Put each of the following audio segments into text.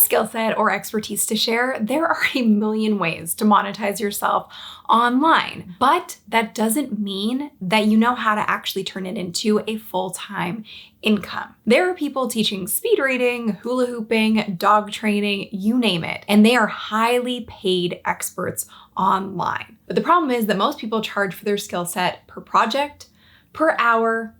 skill set or expertise to share, there are a million ways to monetize yourself online, but that doesn't mean that you know how to actually turn it into a full-time income. There are people teaching speed reading, hula hooping, dog training, you name it, and they are highly paid experts online. But the problem is that most people charge for their skill set per project, per hour,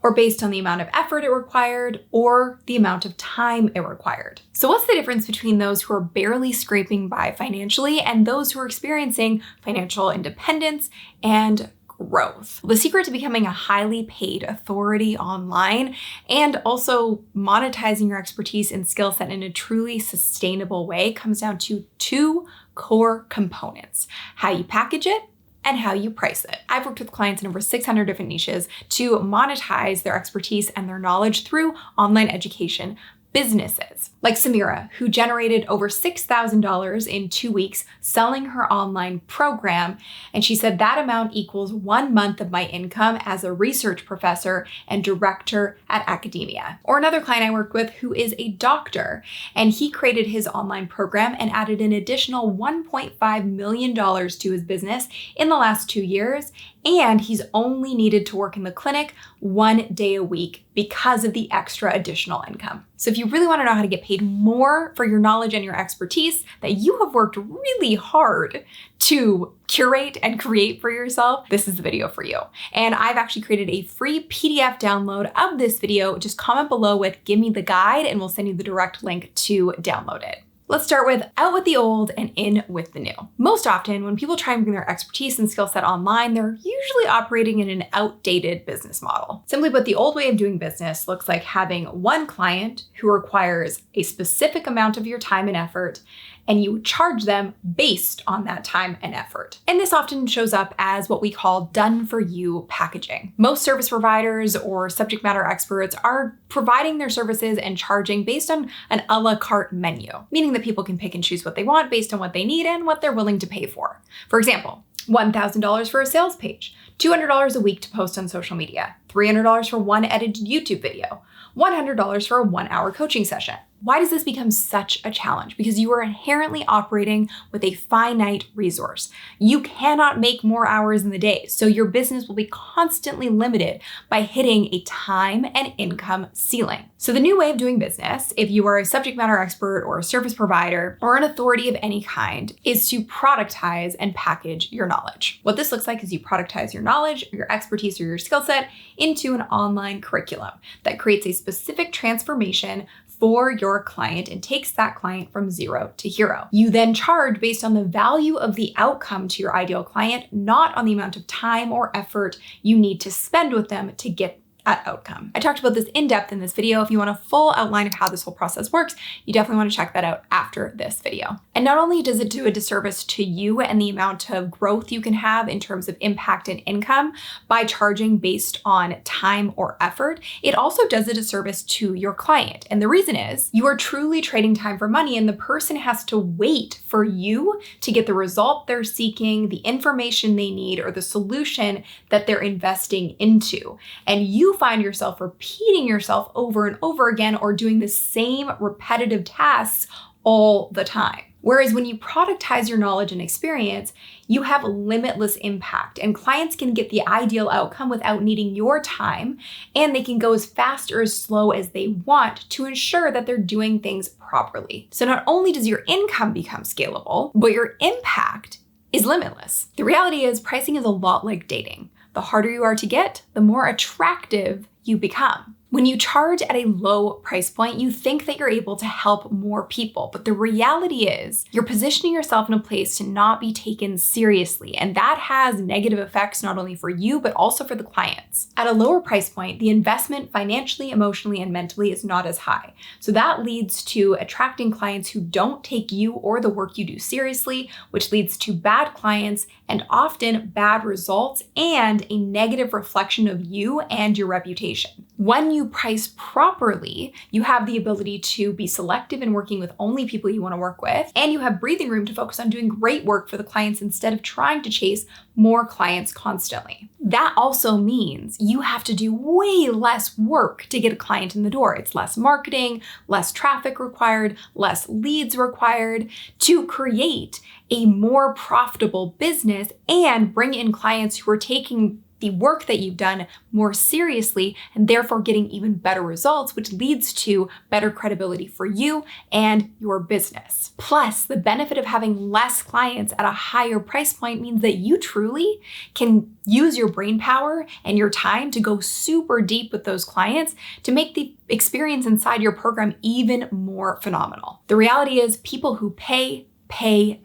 or based on the amount of effort it required or the amount of time it required. So what's the difference between those who are barely scraping by financially and those who are experiencing financial independence and growth? The secret to becoming a highly paid authority online and also monetizing your expertise and skill set in a truly sustainable way comes down to two core components: how you package it and how you price it. I've worked with clients in over 600 different niches to monetize their expertise and their knowledge through online education businesses. Like Samira, who generated over $6,000 in 2 weeks selling her online program. And she said that amount equals 1 month of my income as a research professor and director at academia. Or another client I worked with who is a doctor, and he created his online program and added an additional $1.5 million to his business in the last 2 years. And he's only needed to work in the clinic 1 day a week because of the extra additional income. So if you really want to know how to get paid more for your knowledge and your expertise that you have worked really hard to curate and create for yourself, this is the video for you. And I've actually created a free PDF download of this video. Just comment below with "Give me the guide" and we'll send you the direct link to download it. Let's start with out with the old and in with the new. Most often, when people try and bring their expertise and skill set online, they're usually operating in an outdated business model. Simply put, the old way of doing business looks like having one client who requires a specific amount of your time and effort, and you charge them based on that time and effort. And this often shows up as what we call done-for-you packaging. Most service providers or subject matter experts are providing their services and charging based on an a la carte menu, meaning that people can pick and choose what they want based on what they need and what they're willing to pay for. For example, $1,000 for a sales page, $200 a week to post on social media, $300 for one edited YouTube video, $100 for a 1-hour coaching session. Why does this become such a challenge? Because you are inherently operating with a finite resource. You cannot make more hours in the day, so your business will be constantly limited by hitting a time and income ceiling. So the new way of doing business, if you are a subject matter expert or a service provider or an authority of any kind, is to productize and package your knowledge. What this looks like is you productize your knowledge, your expertise, or your skill set into an online curriculum that creates a specific transformation for your client and takes that client from 0 to hero. You then charge based on the value of the outcome to your ideal client, not on the amount of time or effort you need to spend with them to get that outcome. I talked about this in depth in this video. If you want a full outline of how this whole process works, you definitely want to check that out after this video. And not only does it do a disservice to you and the amount of growth you can have in terms of impact and income by charging based on time or effort, it also does a disservice to your client. And the reason is you are truly trading time for money, and the person has to wait for you to get the result they're seeking, the information they need, or the solution that they're investing into. And you find yourself repeating yourself over and over again or doing the same repetitive tasks all the time. Whereas when you productize your knowledge and experience, you have limitless impact, and clients can get the ideal outcome without needing your time, and they can go as fast or as slow as they want to ensure that they're doing things properly. So not only does your income become scalable, but your impact is limitless. The reality is pricing is a lot like dating. The harder you are to get, the more attractive you become. When you charge at a low price point, you think that you're able to help more people, but the reality is you're positioning yourself in a place to not be taken seriously, and that has negative effects not only for you, but also for the clients. At a lower price point, the investment financially, emotionally, and mentally is not as high. So that leads to attracting clients who don't take you or the work you do seriously, which leads to bad clients and often bad results and a negative reflection of you and your reputation. When you price properly, you have the ability to be selective in working with only people you want to work with, and you have breathing room to focus on doing great work for the clients instead of trying to chase more clients constantly. That also means you have to do way less work to get a client in the door. It's less marketing, less traffic required, less leads required to create a more profitable business and bring in clients who are taking the work that you've done more seriously and therefore getting even better results, which leads to better credibility for you and your business. Plus, the benefit of having less clients at a higher price point means that you truly can use your brain power and your time to go super deep with those clients to make the experience inside your program even more phenomenal. The reality is people who pay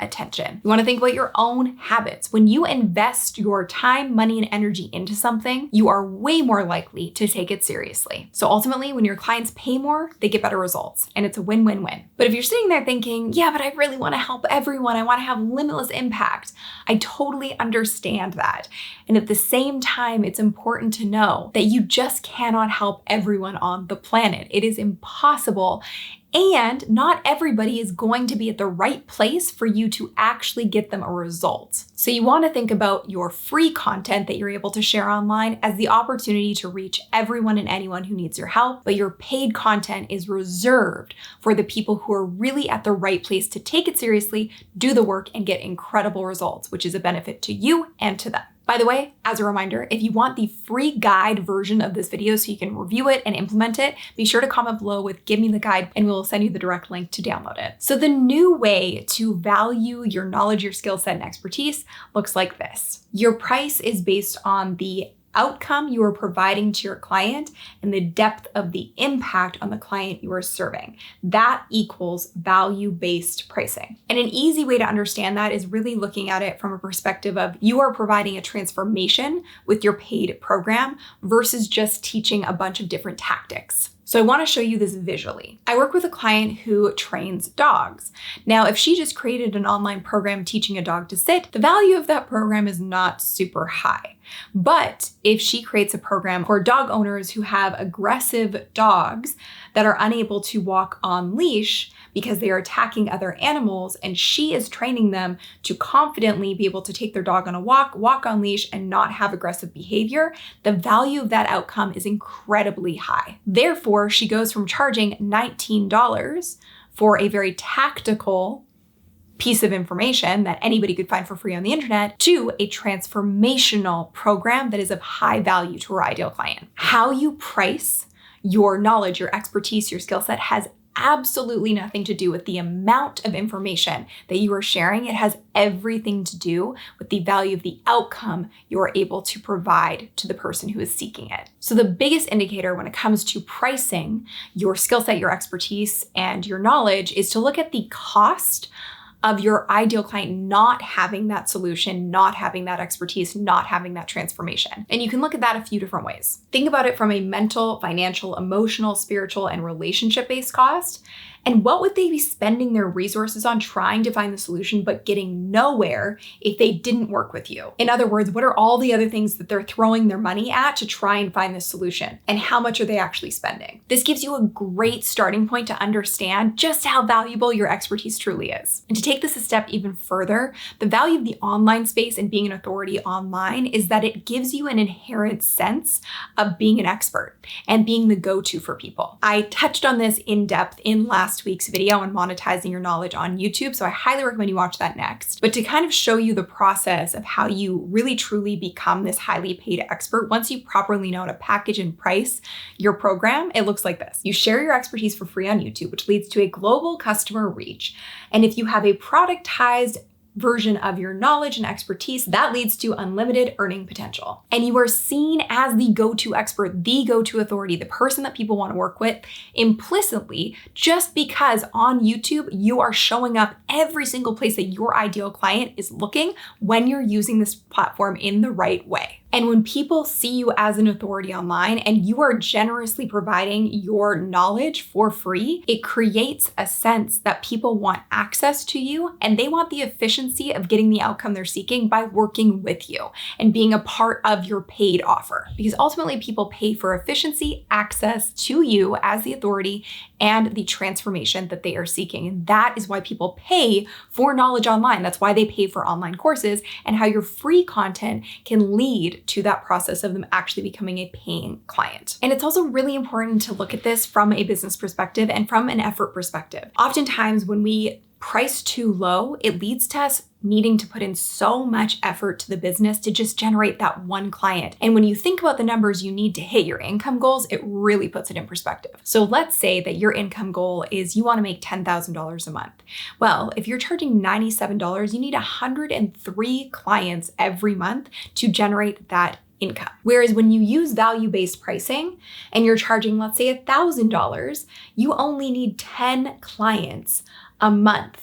attention. You want to think about your own habits. When you invest your time, money, and energy into something, you are way more likely to take it seriously. So ultimately, when your clients pay more, they get better results, and it's a win-win-win. But if you're sitting there thinking, yeah, but I really want to help everyone, I want to have limitless impact, I totally understand that. And at the same time, it's important to know that you just cannot help everyone on the planet. It is impossible. And not everybody is going to be at the right place for you to actually get them a result. So you want to think about your free content that you're able to share online as the opportunity to reach everyone and anyone who needs your help, but your paid content is reserved for the people who are really at the right place to take it seriously, do the work, and get incredible results, which is a benefit to you and to them. By the way, as a reminder, if you want the free guide version of this video so you can review it and implement it, be sure to comment below with "Give me the guide" and we'll send you the direct link to download it. So the new way to value your knowledge, your skill set, and expertise looks like this. Your price is based on the outcome you are providing to your client and the depth of the impact on the client you are serving. That equals value-based pricing. And an easy way to understand that is really looking at it from a perspective of you are providing a transformation with your paid program versus just teaching a bunch of different tactics. So I want to show you this visually. I work with a client who trains dogs. Now, if she just created an online program teaching a dog to sit, the value of that program is not super high. But if she creates a program for dog owners who have aggressive dogs that are unable to walk on leash because they are attacking other animals, and she is training them to confidently be able to take their dog on a walk on leash, and not have aggressive behavior, the value of that outcome is incredibly high. Therefore, she goes from charging $19 for a very tactical piece of information that anybody could find for free on the internet to a transformational program that is of high value to her ideal client. How you price your knowledge, your expertise, your skill set has absolutely nothing to do with the amount of information that you are sharing. It has everything to do with the value of the outcome you are able to provide to the person who is seeking it. So the biggest indicator when it comes to pricing your skill set, your expertise, and your knowledge is to look at the cost of your ideal client not having that solution, not having that expertise, not having that transformation. And you can look at that a few different ways. Think about it from a mental, financial, emotional, spiritual, and relationship-based cost. And what would they be spending their resources on trying to find the solution but getting nowhere if they didn't work with you? In other words, what are all the other things that they're throwing their money at to try and find this solution? And how much are they actually spending? This gives you a great starting point to understand just how valuable your expertise truly is. And to take this a step even further, the value of the online space and being an authority online is that it gives you an inherent sense of being an expert and being the go-to for people. I touched on this in depth in last week's video on monetizing your knowledge on YouTube, so I highly recommend you watch that next. But to kind of show you the process of how you really truly become this highly paid expert, once you properly know how to package and price your program, it looks like this. You share your expertise for free on YouTube, which leads to a global customer reach. And if you have a productized version of your knowledge and expertise, that leads to unlimited earning potential. And you are seen as the go-to expert, the go-to authority, the person that people want to work with implicitly, just because on YouTube, you are showing up every single place that your ideal client is looking when you're using this platform in the right way. And when people see you as an authority online and you are generously providing your knowledge for free, it creates a sense that people want access to you and they want the efficiency of getting the outcome they're seeking by working with you and being a part of your paid offer. Because ultimately people pay for efficiency, access to you as the authority, and the transformation that they are seeking. And that is why people pay for knowledge online. That's why they pay for online courses, and how your free content can lead to that process of them actually becoming a paying client. And it's also really important to look at this from a business perspective and from an effort perspective. Oftentimes when we price too low, it leads to us needing to put in so much effort to the business to just generate that one client. And when you think about the numbers you need to hit your income goals, it really puts it in perspective. So let's say that your income goal is you want to make $10,000 a month. Well, if you're charging $97, you need 103 clients every month to generate that income. Whereas when you use value-based pricing and you're charging, let's say $1,000, you only need 10 clients a month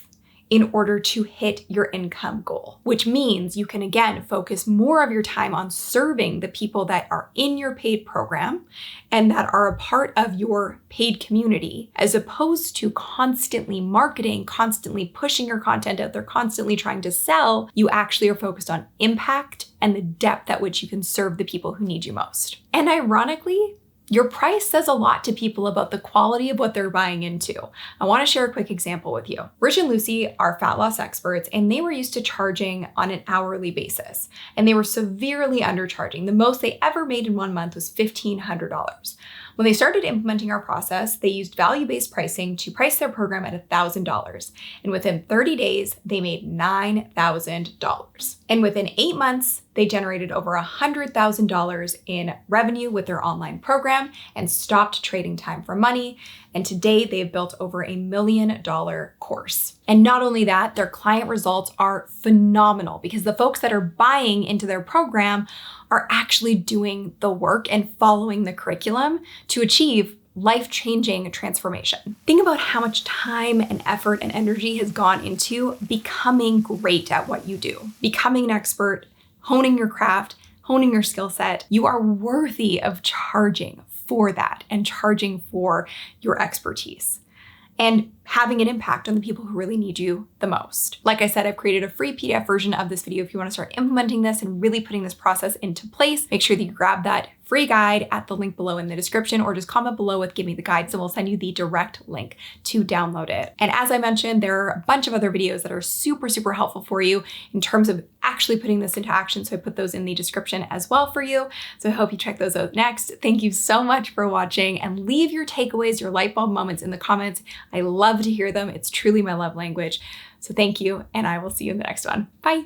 in order to hit your income goal, which means you can again focus more of your time on serving the people that are in your paid program and that are a part of your paid community, as opposed to constantly marketing, constantly pushing your content out there, constantly trying to sell. You actually are focused on impact and the depth at which you can serve the people who need you most. And ironically, your price says a lot to people about the quality of what they're buying into. I want to share a quick example with you. Rich and Lucy are fat loss experts, and they were used to charging on an hourly basis, and they were severely undercharging. The most they ever made in 1 month was $1,500. When they started implementing our process, they used value-based pricing to price their program at $1,000. And within 30 days, they made $9,000. And within 8 months, they generated over $100,000 in revenue with their online program and stopped trading time for money. And today they've built over $1 million course. And not only that, their client results are phenomenal because the folks that are buying into their program are actually doing the work and following the curriculum to achieve life-changing transformation. Think about how much time and effort and energy has gone into becoming great at what you do, becoming an expert, honing your craft, honing your skill set. You are worthy of charging for that and charging for your expertise and having an impact on the people who really need you the most. Like I said, I've created a free PDF version of this video if you want to start implementing this and really putting this process into place. Make sure that you grab that free guide at the link below in the description, or just comment below with "Give me the guide," so we'll send you the direct link to download it. And as I mentioned, there are a bunch of other videos that are super, super helpful for you in terms of actually putting this into action. So I put those in the description as well for you. So I hope you check those out next. Thank you so much for watching, and leave your takeaways, your light bulb moments in the comments. I love to hear them. It's truly my love language. So thank you, and I will see you in the next one. Bye.